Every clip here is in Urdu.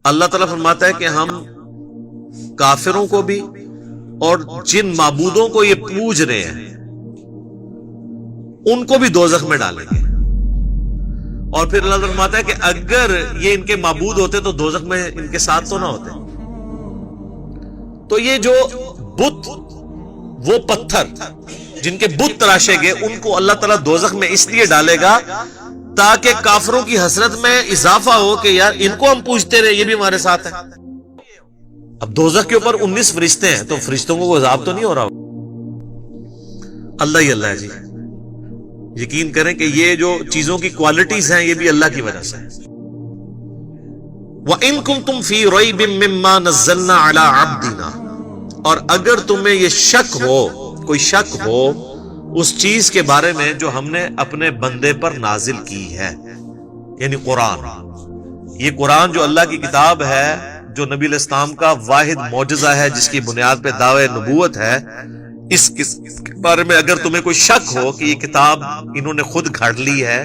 اللہ تعالیٰ فرماتا ہے کہ ہم کافروں کو بھی اور جن معبودوں کو یہ پوج رہے ہیں ان کو بھی دوزخ میں ڈالیں گے. اور پھر اللہ تعالیٰ فرماتا ہے کہ اگر یہ ان کے معبود ہوتے تو دوزخ میں ان کے ساتھ تو نہ ہوتے. تو یہ جو بت، وہ پتھر جن کے بت تراشے گئے، ان کو اللہ تعالیٰ دوزخ میں اس لیے ڈالے گا تاکہ کافروں کی حسرت میں اضافہ ہو کہ یار ان کو ہم پوجتے رہے، یہ بھی ہمارے ساتھ ہے. اب دوزخ کے اوپر 19 فرشتے ہیں تو فرشتوں کو عذاب تو نہیں ہو رہا. اللہ ہی اللہ ہے جی. یقین کریں کہ یہ جو چیزوں کی کوالٹیز ہیں یہ بھی اللہ کی وجہ سے. وَإِن كُنتُمْ فِي رَيْبٍ مِّمَّا نَزَّلْنَا عَلَىٰ عَبْدِنَا، اور اگر تمہیں یہ شک ہو، کوئی شک ہو اس چیز کے بارے میں جو ہم نے اپنے بندے پر نازل کی ہے، یعنی قرآن. یہ قرآن جو اللہ کی کتاب ہے، جو نبی علیہ السلام کا واحد معجزہ ہے، جس کی بنیاد پہ دعوی نبوت ہے، اس کے بارے میں اگر تمہیں کوئی شک ہو کہ یہ کتاب انہوں نے خود گھڑ لی ہے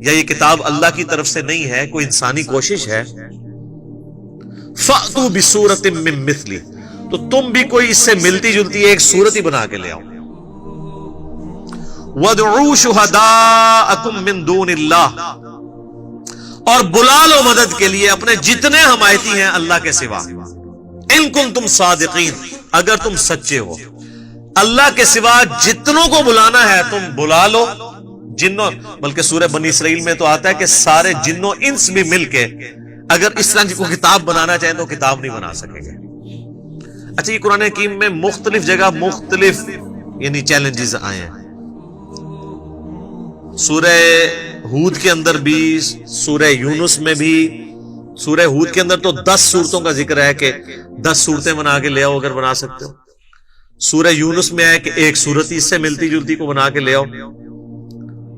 یا یہ کتاب اللہ کی طرف سے نہیں ہے، کوئی انسانی کوشش ہے، فَأْتُوا بِسُورَةٍ مِّن مِّثْلِهِ، تو تم بھی کوئی اس سے ملتی جلتی ایک صورت ہی بنا کے لے آؤ. وَادْعُوا شُهَدَاءَكُم مِّن دُونِ اللَّهِ، اور بلا لو مدد کے لیے اپنے جتنے حمایتی ہیں اللہ کے سوا. ان کنتم صادقین، اگر تم سچے ہو. اللہ کے سوا جتنوں کو بلانا ہے تم بلا لو. جنوں، بلکہ سورہ بنی اسرائیل میں تو آتا ہے کہ سارے جنوں انس بھی مل کے اگر اس طرح کی کوئی کتاب بنانا چاہیں تو کتاب نہیں بنا سکیں گے. اچھا، یہ قرآن حکیم میں مختلف جگہ مختلف یعنی چیلنجز آئے ہیں. سورہ ہود کے اندر بھی، سورہ یونس میں بھی. سورہ ہود کے اندر تو 10 صورتوں کا ذکر ہے کہ 10 صورتیں بنا کے لے آؤ اگر بنا سکتے ہو. سورہ یونس میں ہے کہ ایک صورت اس سے ملتی جلتی کو بنا کے لے آؤ،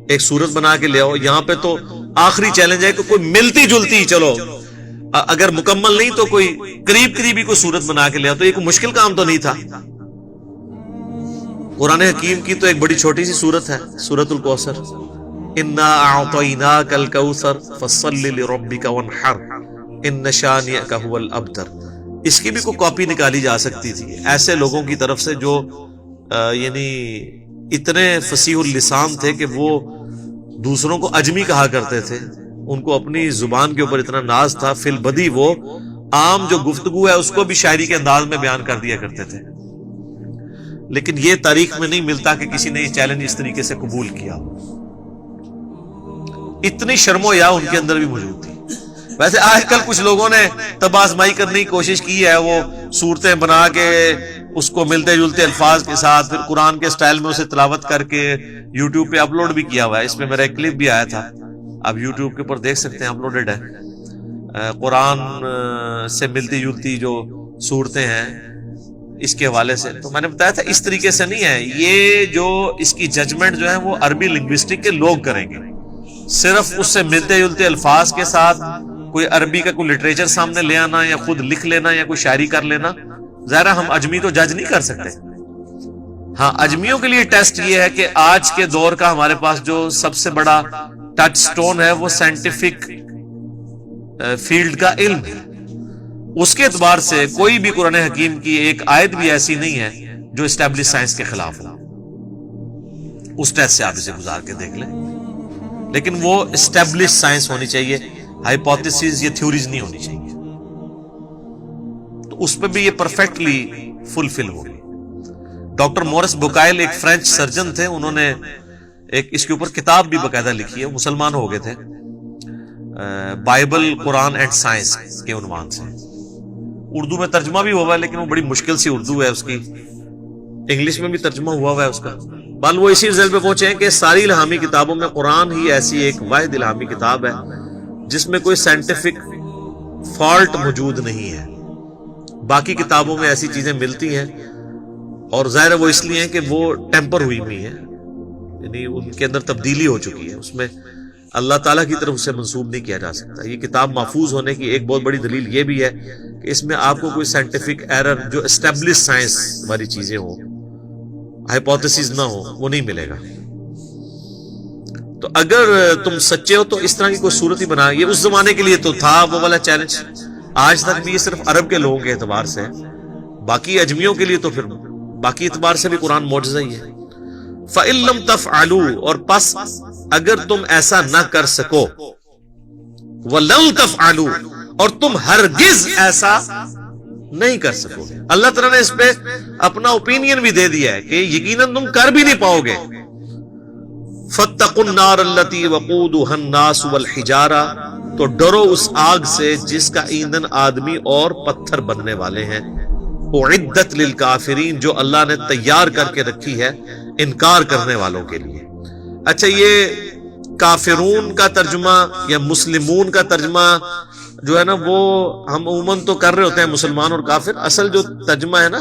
ایک صورت بنا کے لے آؤ. یہاں پہ تو آخری چیلنج ہے کہ کوئی ملتی جلتی، چلو اگر مکمل نہیں تو کوئی قریب قریبی کوئی صورت بنا کے لے آؤ. تو یہ کوئی مشکل کام تو نہیں تھا. قرآن حکیم کی تو ایک بڑی چھوٹی سی صورت ہے، سورۃ الکوثر. انا اعطیناک الکوثر فصل لربک وانحر ان شانئک هو الابتر. اس کی بھی کوئی کاپی نکالی جا سکتی تھی ایسے لوگوں کی طرف سے جو یعنی اتنے فصیح اللسان تھے کہ وہ دوسروں کو اجمی کہا کرتے تھے. ان کو اپنی زبان کے اوپر اتنا ناز تھا، فی البدی وہ عام جو گفتگو ہے اس کو بھی شاعری کے انداز میں بیان کر دیا کرتے تھے. لیکن یہ تاریخ میں نہیں ملتا کہ کسی نے یہ چیلنج اس طریقے سے قبول کیا. اتنی شرم و حیا ان کے اندر بھی موجود تھی. ویسے آج کل کچھ لوگوں نے تب آزمائی کرنے کی کوشش کی ہے، وہ صورتیں بنا کے اس کو ملتے جلتے الفاظ کے ساتھ پھر قرآن کے سٹائل میں اسے تلاوت کر کے یوٹیوب پہ اپلوڈ بھی کیا ہوا ہے. اس میں میرا ایک کلپ بھی آیا تھا، آپ یوٹیوب کے اوپر دیکھ سکتے ہیں، اپلوڈڈ ہے. قرآن سے ملتی جلتی جو صورتیں ہیں اس کے حوالے سے. تو میں نے بتایا تھا اس طریقے سے نہیں ہے. یہ جو اس کی ججمنٹ جو ہے وہ عربی لنگوسٹک کے لوگ کریں گے. صرف اس سے ملتے جلتے الفاظ کے ساتھ کوئی عربی کا کوئی لٹریچر سامنے لے آنا یا خود لکھ لینا یا کوئی شاعری کر لینا، ظاہر ہم اجمی تو جج نہیں کر سکتے. ہاں، اجمیوں کے لیے ٹیسٹ یہ ہے کہ آج کے دور کا ہمارے پاس جو سب سے بڑا ٹچ سٹون ہے وہ سائنٹیفک فیلڈ کا علم ہے. اس کے اعتبار سے کوئی بھی قرآن حکیم کی ایک آیت بھی ایسی نہیں ہے جو اسٹیبلش سائنس کے خلاف ہو. اس ٹیسٹ سے آپ اسے گزار کے دیکھ لیں. لیکن وہ اسٹیبلش سائنس ہونی چاہیے، ہائپوتھیسز یا تھیوریز نہیں ہونی چاہیے. تو اس پہ بھی یہ پرفیکٹلی فلفل ہوگی. ڈاکٹر مورس بوکائل ایک فرینچ سرجن تھے، انہوں نے ایک اس کے اوپر کتاب بھی باقاعدہ لکھی ہے. مسلمان ہو گئے تھے، بائبل، قرآن اینڈ سائنس کے عنوان سے. اردو میں ترجمہ بھی ہوا ہے لیکن وہ بڑی مشکل سی اردو ہے اس کی. انگلش میں بھی ترجمہ ہوا ہے اس کا. بل وہ اسی رزلٹ پہ پہنچے ہیں کہ ساری الہامی کتابوں میں قرآن ہی ایسی ایک واحد الہامی کتاب ہے جس میں کوئی سائنٹیفک فالٹ موجود نہیں ہے. باقی کتابوں میں ایسی چیزیں ملتی ہیں اور ظاہر وہ اس لیے ہیں کہ وہ ٹیمپر ہوئی ہوئی ہیں، یعنی ان کے اندر تبدیلی ہو چکی ہے. اس میں اللہ تعالیٰ کی طرف سے منسوب نہیں کیا جا سکتا. یہ کتاب محفوظ ہونے کی ایک بہت بڑی دلیل یہ بھی ہے کہ اس میں آپ کو کوئی سائنٹیفک ایرر جو اسٹیبلش سائنس والی چیزیں ہوں، ہائپوتھیسز نہ ہو، وہ نہیں ملے گا. تو اگر تم سچے ہو تو اس طرح کی کوئی صورت ہی بنا. یہ اس زمانے کے لیے تو تھا وہ والا چیلنج. آج تک بھی یہ صرف عرب کے لوگوں کے اعتبار سے ہے، باقی اجمیوں کے لیے تو پھر باقی اعتبار سے بھی قرآن معجزہ ہی ہے۔ فَإِن لَمْ تَفْعَلُوا، اور پس اگر تم ایسا نہ کر سکو، وَلَن تَفْعَلُوا، اور تم ہرگز ایسا نہیں کر سکو گے۔ اللہ تعالیٰ نے اس پہ اپنا اوپینین بھی دے دیا ہے کہ یقیناً تم کر بھی نہیں پاؤ گے۔ فَاتَّقُوا النَّارَ الَّتِي وَقُودُهَا النَّاسُ وَالْحِجَارَةُ، تو ڈرو اس آگ سے جس کا ایندھن آدمی اور پتھر بننے والے ہیں۔ اعدت للکافرین، جو اللہ نے تیار کر کے رکھی ہے انکار کرنے والوں کے لیے۔ اچھا، یہ کافرون کا ترجمہ یا مسلمون کا ترجمہ جو ہے نا، وہ ہم عموماً تو کر رہے ہوتے ہیں مسلمان اور کافر، اصل جو ترجمہ ہے نا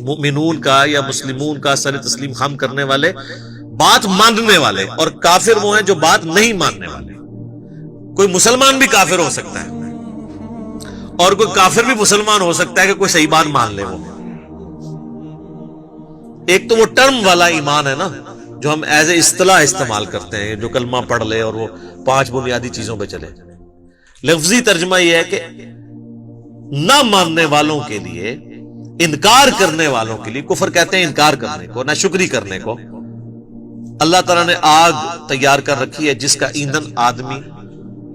مؤمنون کا یا مسلمون کا، سر تسلیم خم کرنے والے، بات ماننے والے، اور کافر وہ ہیں جو بات نہیں ماننے والے۔ کوئی مسلمان بھی کافر ہو سکتا ہے اور کوئی کافر بھی مسلمان ہو سکتا ہے کہ کوئی صحیح بات مان لے۔ وہ ایک تو وہ ٹرم والا ایمان ہے نا جو ہم ایز اے اصطلاح استعمال کرتے ہیں، جو کلمہ پڑھ لے اور وہ 5 بنیادی چیزوں پہ چلے۔ لفظی ترجمہ یہ ہے کہ نہ ماننے والوں کے لیے، انکار کرنے والوں کے لیے، کفر کہتے ہیں انکار کرنے کو، ناشکری کرنے کو، اللہ تعالیٰ نے آگ تیار کر رکھی ہے جس کا ایندھن آدمی،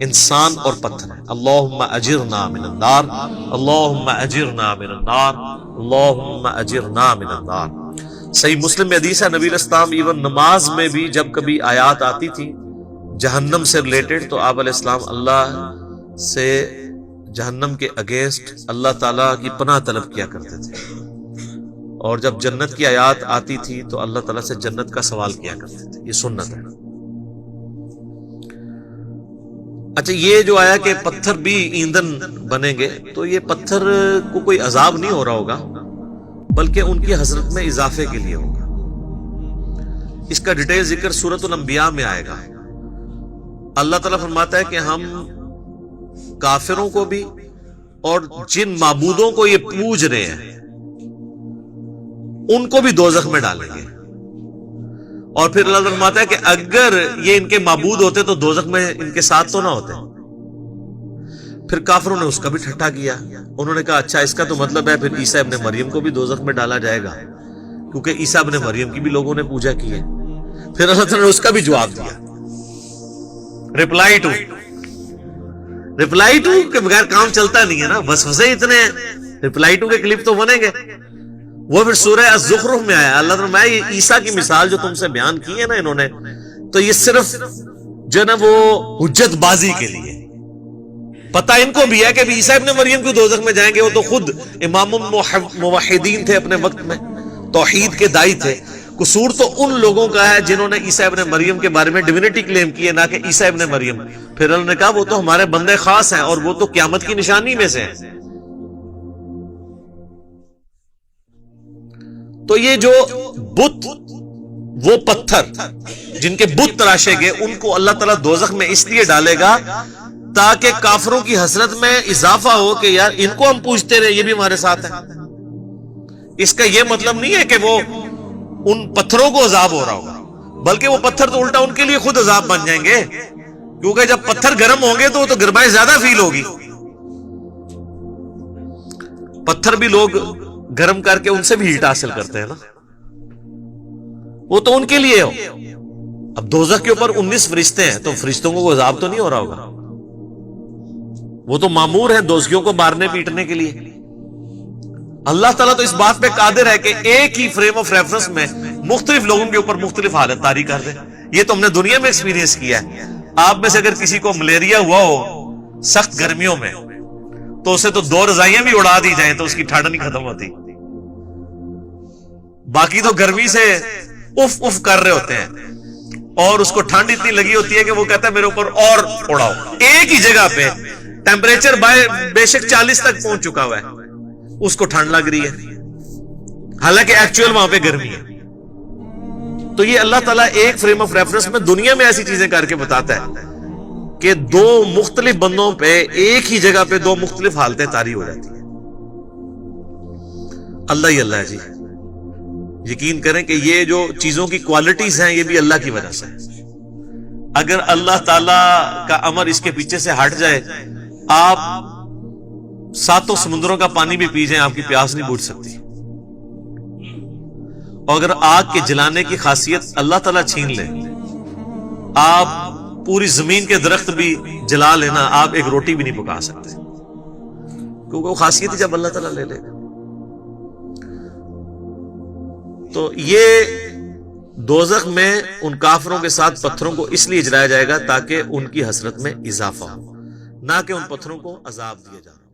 انسان اور پتھر ہے۔ اللہم اجرنا من النار، اللہم اجرنا من النار، اللہم اجرنا من النار۔ صحیح مسلم میں حدیث ہے، نبی علیہ السلام ایون نماز میں بھی جب کبھی آیات آتی تھی جہنم سے ریلیٹڈ تو آپ علیہ السلام اللہ سے جہنم کے اگینسٹ اللہ تعالیٰ کی پناہ طلب کیا کرتے تھے، اور جب جنت کی آیات آتی تھی تو اللہ تعالیٰ سے جنت کا سوال کیا کرتے تھے۔ یہ سنت ہے۔ اچھا، یہ جو آیا کہ پتھر بھی ایندھن بنیں گے، تو یہ پتھر کو کوئی عذاب نہیں ہو رہا ہوگا بلکہ ان کی حسرت میں اضافے کے لیے ہوگا۔ اس کا ڈیٹیل ذکر سورۃ الانبیاء میں آئے گا۔ اللہ تعالیٰ فرماتا ہے کہ ہم کافروں کو بھی اور جن معبودوں کو یہ پوج رہے ہیں ان کو بھی دوزخ میں ڈالیں گے، اور پھر اللہ فرماتا ہے کہ اگر یہ ان کے معبود ہوتے تو دوزخ میں ان کے ساتھ تو نہ ہوتے۔ پھر کافروں نے اس کا بھی ٹھٹھا کیا، انہوں نے کہا اچھا اس کا تو مطلب ہے پھر عیسیٰ ابن مریم کو بھی دوزخ میں ڈالا جائے گا، کیونکہ عیسیٰ ابن مریم کی بھی لوگوں نے پوجا کی ہے۔ پھر اللہ تعالیٰ نے اس کا بھی جواب دیا، ریپلائی ٹو کے بغیر کام چلتا نہیں ہے نا، وسوسے اتنے ہیں، ریپلائی ٹو کے کلپ تو بنیں گے۔ وہ پھر سورہ الزخرف میں آیا، اللہ تعالیٰ نے یہ عیسیٰ کی مثال جو تم سے بیان کی ہے نا انہوں نے، تو یہ صرف جو ہے نا وہ حجت بازی کے لیے، پتہ ان کو بھی ہے کہ عیسیٰ ابن مریم کو دوزخ میں جائیں گے، وہ تو خود امام موحدین تھے اپنے وقت میں، توحید کے دائی تھے۔ قصور تو ان لوگوں کا ہے جنہوں نے عیسیٰ ابن مریم کے بارے میں ڈیوینٹی کلیم کی ہے، نہ کہ عیسیٰ ابن مریم۔ پھر انہوں نے کہا وہ تو ہمارے بندے خاص ہیں اور وہ تو قیامت کی نشانی میں سے ہیں۔ تو یہ جو بت، وہ پتھر جن کے بت تراشے گئے، ان کو اللہ تعالیٰ دوزخ میں اس لیے ڈالے گا تاکہ کافروں کی حسرت میں اضافہ ہو کہ یار ان کو ہم پوچھتے رہے، یہ بھی ہمارے ساتھ ہے۔ اس کا یہ مطلب نہیں ہے کہ وہ ان پتھروں کو عذاب ہو رہا ہوگا، بلکہ وہ پتھر تو الٹا ان کے لیے خود عذاب بن جائیں گے، کیونکہ جب پتھر گرم ہوں گے تو وہ تو گرمائی زیادہ فیل ہوگی۔ پتھر بھی لوگ گرم کر کے ان سے بھی ہیٹ حاصل کرتے ہیں نا، وہ تو ان کے لیے ہو۔ اب دوزخ کے اوپر 19 فرشتے ہیں، تو فرشتوں کو عذاب تو نہیں ہو رہا ہوگا، وہ تو مامور ہیں دوزخیوں کو مارنے پیٹنے کے لیے۔ اللہ تعالیٰ تو اس بات پہ قادر ہے کہ ایک ہی فریم آف ریفرنس میں مختلف لوگوں کے اوپر مختلف حالت طاری کر دے۔ یہ تو ہم نے دنیا میں ایکسپیرینس کیا ہے۔ آپ میں سے اگر کسی کو ملیریا ہوا ہو سخت گرمیوں میں تو اسے تو 2 رضائیاں بھی اڑا دی جائیں تو اس کی ٹھنڈ نہیں ختم ہوتی، باقی تو گرمی سے اف اف کر رہے ہوتے ہیں، اور اس کو ٹھنڈ اتنی لگی ہوتی ہے کہ وہ کہتا ہے میرے اوپر اور اڑاؤ۔ ایک ہی جگہ پہ ٹیمپریچر بے شک 40 تک پہنچ چکا ہوا ہے، اس کو ٹھنڈ لگ رہی ہے، حالانکہ ایکچوئل وہاں پہ گرمی ہے۔ تو یہ اللہ تعالیٰ ایک فریم آف ریفرنس میں دنیا میں ایسی چیزیں کر کے بتاتا ہے کہ 2 مختلف بندوں پہ ایک ہی جگہ پہ 2 مختلف حالتیں طاری ہو جاتی ہیں۔ اللہ ہی اللہ ہے جی، یقین کریں کہ یہ جو چیزوں کی کوالٹیز ہیں یہ بھی اللہ کی وجہ سے۔ اگر اللہ تعالیٰ کا امر اس کے پیچھے سے ہٹ جائے، آپ ساتوں سمندروں کا پانی بھی پی جائیں آپ کی پیاس نہیں بجھ سکتی. اور اگر آگ کے جلانے کی خاصیت اللہ تعالیٰ چھین لے، آپ پوری زمین کے درخت بھی جلا لینا، آپ ایک روٹی بھی نہیں پکا سکتے، کیونکہ وہ خاصیت ہی جب اللہ تعالیٰ لے لے گا. تو یہ دوزخ میں ان کافروں کے ساتھ پتھروں کو اس لیے جلایا جائے گا تاکہ ان کی حسرت میں اضافہ ہو، نہ کہ ان پتھروں کو عذاب دیا جائے.